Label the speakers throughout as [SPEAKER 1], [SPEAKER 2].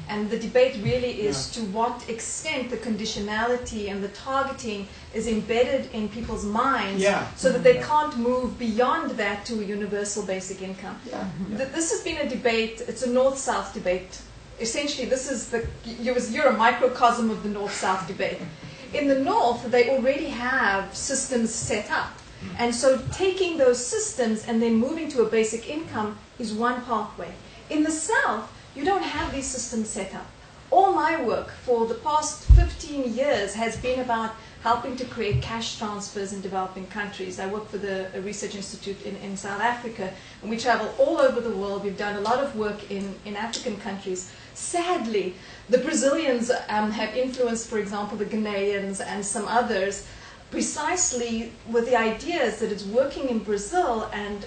[SPEAKER 1] And the debate really is to what extent the conditionality and the targeting is embedded in people's minds so that they can't move beyond that to a universal basic income. This has been a debate, it's a north-south debate. Essentially, this is you're a microcosm of the north-south debate. In the north, they already have systems set up. And so taking those systems and then moving to a basic income is one pathway. In the south, you don't have these systems set up. All my work for the past 15 years has been about helping to create cash transfers in developing countries. I work for the Research Institute in South Africa, and we travel all over the world. We've done a lot of work in African countries. Sadly, the Brazilians have influenced, for example, the Ghanaians and some others, precisely with the ideas that it's working in Brazil and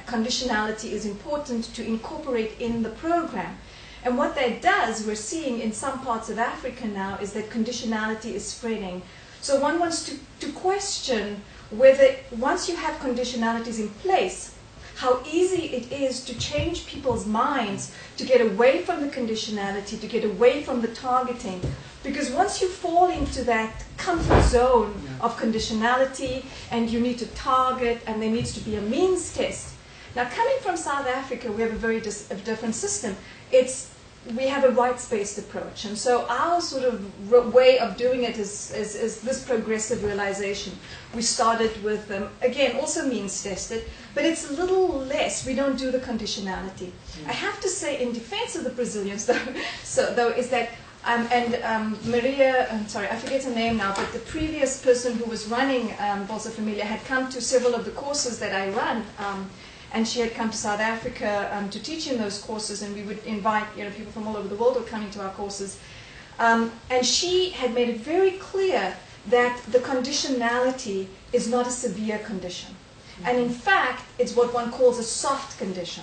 [SPEAKER 1] conditionality is important to incorporate in the program. And what that does, we're seeing in some parts of Africa now, is that conditionality is spreading. So one wants to question whether once you have conditionalities in place, how easy it is to change people's minds to get away from the conditionality, to get away from the targeting. Because once you fall into that comfort zone of conditionality and you need to target and there needs to be a means test. Now coming from South Africa, we have a very different system. We have a rights-based approach, and so our sort of way of doing it is this progressive realization. We started with, again, also means-tested, but it's a little less. We don't do the conditionality. I have to say, in defense of the Brazilians, though, is that, Maria, I'm sorry, I forget her name now, but the previous person who was running Bolsa Familia had come to several of the courses that I run, and she had come to South Africa to teach in those courses, and we would invite people from all over the world who were coming to our courses. And she had made it very clear that the conditionality is not a severe condition. And in fact, it's what one calls a soft condition.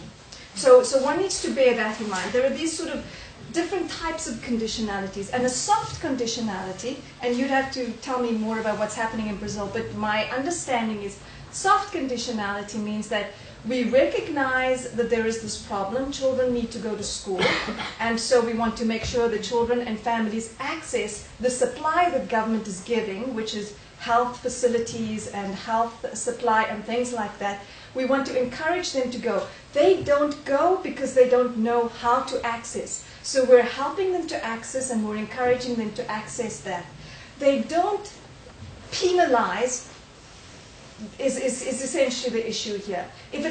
[SPEAKER 1] So one needs to bear that in mind. There are these sort of different types of conditionalities. And a soft conditionality, and you'd have to tell me more about what's happening in Brazil, but my understanding is soft conditionality means that we recognize that there is this problem. Children need to go to school, and so we want to make sure that children and families access the supply that government is giving, which is health facilities and health supply and things like that. We want to encourage them to go. They don't go because they don't know how to access. So we're helping them to access, and we're encouraging them to access that. They don't penalize is essentially the issue here. If it's